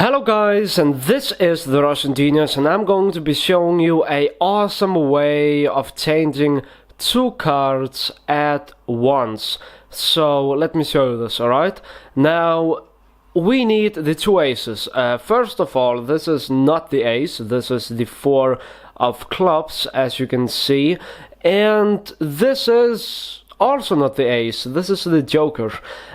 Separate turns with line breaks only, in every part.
Hello guys, and this is the Russian Genius, and I'm going to be showing you a awesome way of changing two cards at once. So let me show you this, alright? Now we need the two aces. First of all, this is not the ace, this is the four of clubs, as you can see, and this is also not the ace, this is the joker.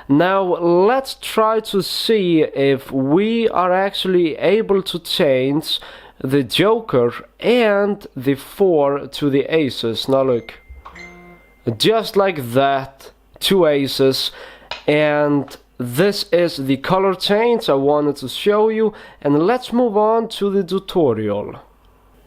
Now let's try to see if we are actually able to change the joker and the four to the aces. Now look, just like that, two aces, and this is the color change I wanted to show you, and let's move on to the tutorial.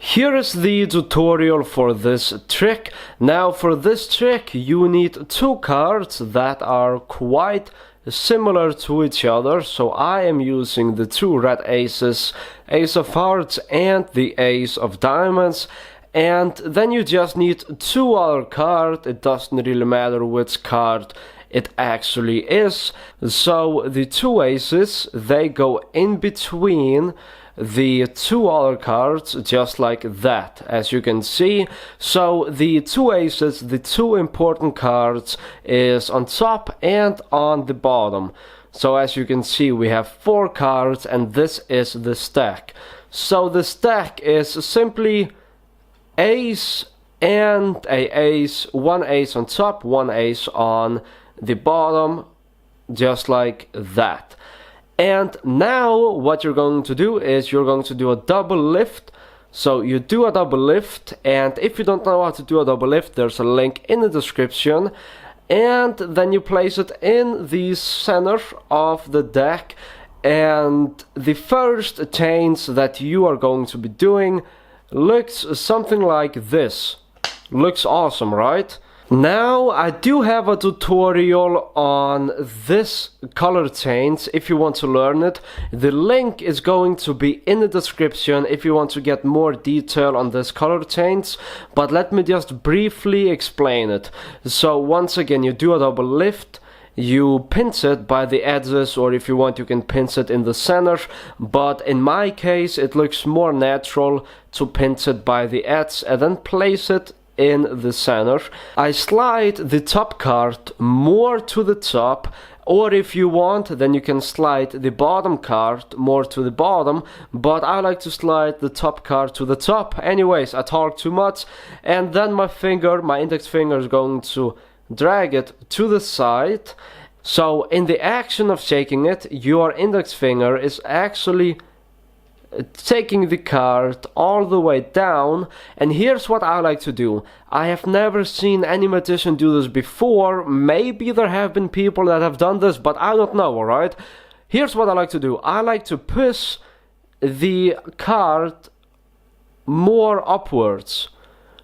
Here is the tutorial for this trick. Now for this trick you need two cards that are quite similar to each other, so I am using the two red aces, ace of hearts and the ace of diamonds, and then you just need two other cards. It doesn't really matter which card it actually is. So the two aces, they go in between the two other cards, just like that, as you can see. So the two aces, the two important cards, is on top and on the bottom. So as you can see, we have four cards, and this is the stack. So the stack is simply ace and a ace, one ace on top, one ace on the bottom, just like that. And now what you're going to do is you're going to do a double lift. So you do a double lift, and if you don't know how to do a double lift, there's a link in the description, and then you place it in the center of the deck, and the first change that you are going to be doing looks something like this. Looks awesome, right? Now I do have a tutorial on this color change if you want to learn it. The link is going to be in the description if you want to get more detail on this color change, but let me just briefly explain it. So once again, you do a double lift, you pinch it by the edges, or if you want you can pinch it in the center, but in my case it looks more natural to pinch it by the edge and then place it in the center. I slide the top card more to the top, or if you want then you can slide the bottom card more to the bottom, but I like to slide the top card to the top. Anyways, I talk too much, and then my index finger is going to drag it to the side. So in the action of shaking it, your index finger is actually taking the card all the way down, and here's what I like to do. I have never seen any magician do this before. Maybe there have been people that have done this, but I don't know, alright? Here's what I like to do. I like to push the card more upwards,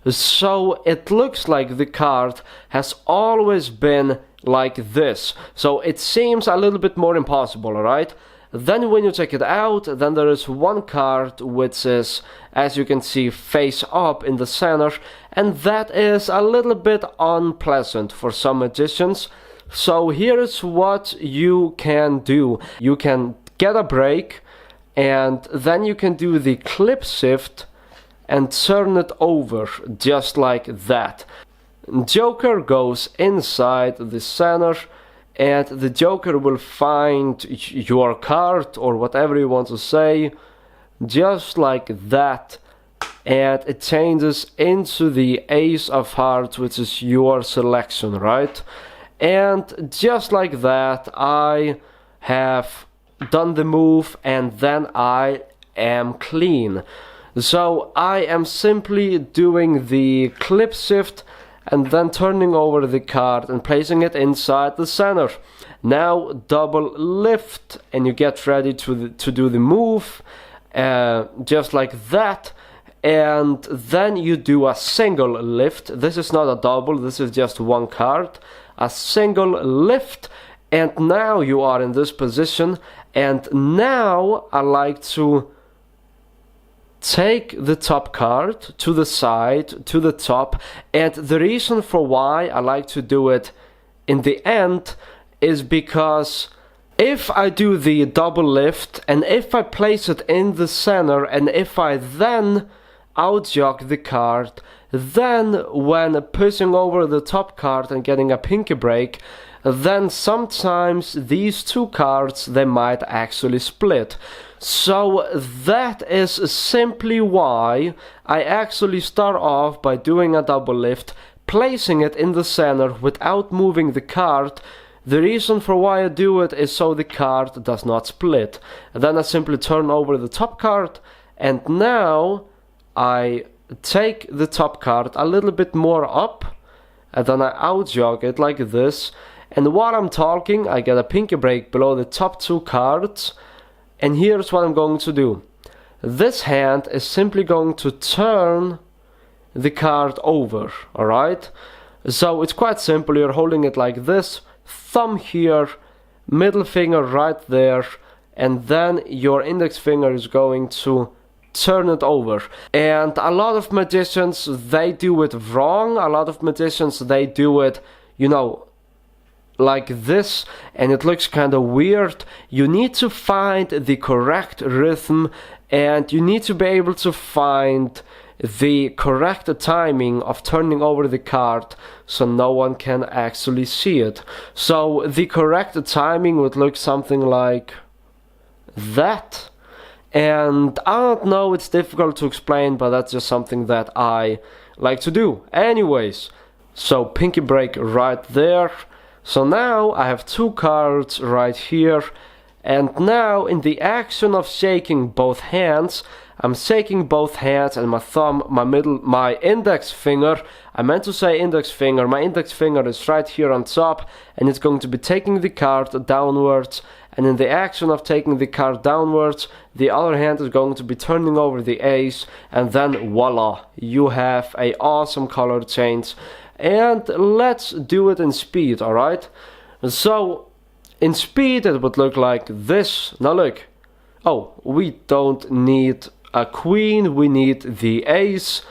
so it looks like the card has always been like this. So it seems a little bit more impossible, alright? Then when you take it out, then there is one card which is, as you can see, face up in the center, and that is a little bit unpleasant for some magicians. So here is what you can do. You can get a break, and then you can do the clip shift and turn it over, just like that. Joker goes inside the center, and the joker will find your card, or whatever you want to say, just like that, and it changes into the ace of hearts, which is your selection, right? And just like that, I have done the move, and then I am clean. So I am simply doing the clip shift and then turning over the card and placing it inside the center. Now double lift, and you get ready to do the move, just like that, and then you do a single lift. This is not a double, this is just one card, a single lift, and now you are in this position. And now I like to take the top card to the side, to the top, and the reason for why I like to do it in the end is because if I do the double lift, and if I place it in the center, and if I then outjog the card, then when pushing over the top card and getting a pinky break, then sometimes these two cards, they might actually split. So that is simply why I actually start off by doing a double lift, placing it in the center without moving the card. The reason for why I do it is so the card does not split. And then I simply turn over the top card, and now I take the top card a little bit more up, and then I outjog it like this. And while I'm talking, I get a pinky break below the top two cards. And here's what I'm going to do. This hand is simply going to turn the card over, alright? So it's quite simple. You're holding it like this, thumb here, middle finger right there, and then your index finger is going to turn it over. And a lot of magicians, they do it wrong. A lot of magicians, they do it, you know, like this, and it looks kind of weird. You need to find the correct rhythm, and you need to be able to find the correct timing of turning over the card so no one can actually see it. So the correct timing would look something like that. And I don't know, it's difficult to explain, but that's just something that I like to do. Anyways, so pinky break right there. So now I have two cards right here, and now in the action of shaking both hands, I'm shaking both hands, and my thumb, my index finger, I meant to say index finger, my index finger is right here on top, and it's going to be taking the card downwards, and in the action of taking the card downwards, the other hand is going to be turning over the ace, and then voila, you have a awesome color change. And let's do it in speed, alright? So, in speed it would look like this. Now look. Oh, we don't need a queen, we need the ace.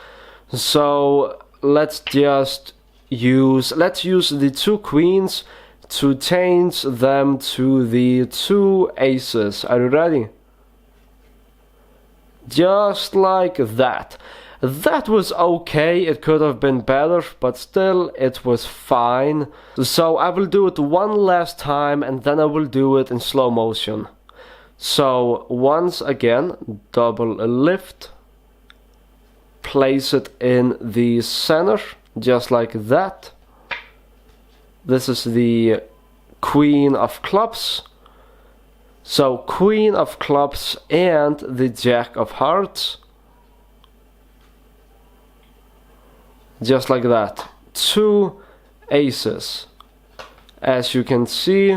So, let's use the two queens to change them to the two aces. Are you ready? Just like that. That was okay, it could have been better, but still it was fine. So I will do it one last time, and then I will do it in slow motion. So once again, double lift, place it in the center, just like that. This is the Queen of Clubs. So Queen of Clubs and the Jack of Hearts. Just like that. Two aces, as you can see.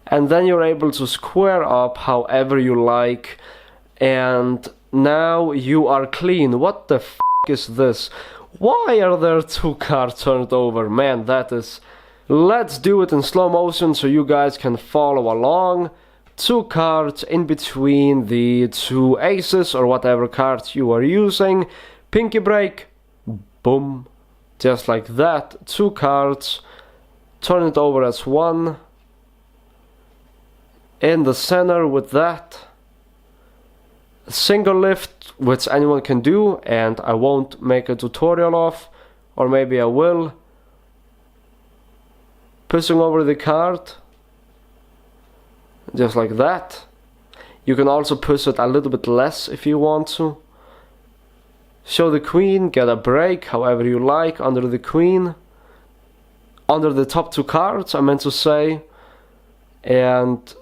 And then you're able to square up however you like. And now you are clean. What the f*** is this? Why are there two cards turned over? Man, that is... Let's do it in slow motion so you guys can follow along. Two cards in between the two aces or whatever cards you are using. Pinky break. Boom. Just like that. Two cards. Turn it over as one. In the center with that. Single lift, which anyone can do, and I won't make a tutorial of. Or maybe I will. Pushing over the card. Just like that. You can also push it a little bit less if you want to. Show the queen, get a break, however you like, under the queen. Under the top two cards, I meant to say. And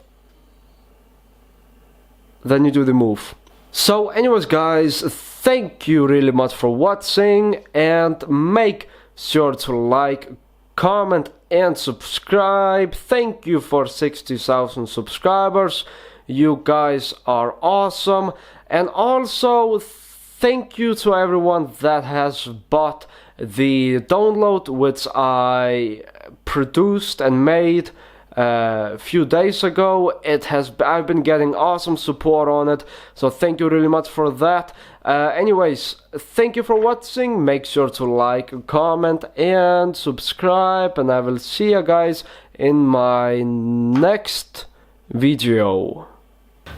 then you do the move. So anyways guys, thank you really much for watching, and make sure to like, comment and subscribe. Thank you for 60,000 subscribers. You guys are awesome. And also thank you to everyone that has bought the download which I produced and made a few days ago. I've been getting awesome support on it, so thank you really much for that. Anyways, thank you for watching. Make sure to like, comment and subscribe, and I will see you guys in my next video.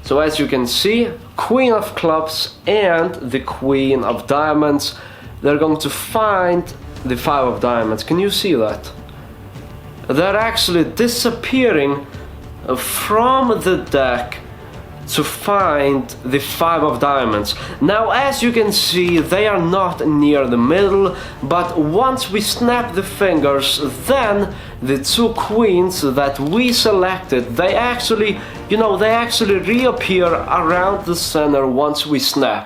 So as you can see, Queen of Clubs and the Queen of Diamonds, they're going to find the Five of Diamonds. Can you see that? They're actually disappearing from the deck to find the Five of Diamonds. Now as you can see, they are not near the middle, but once we snap the fingers, then the two queens that we selected, they actually reappear around the center once we snap.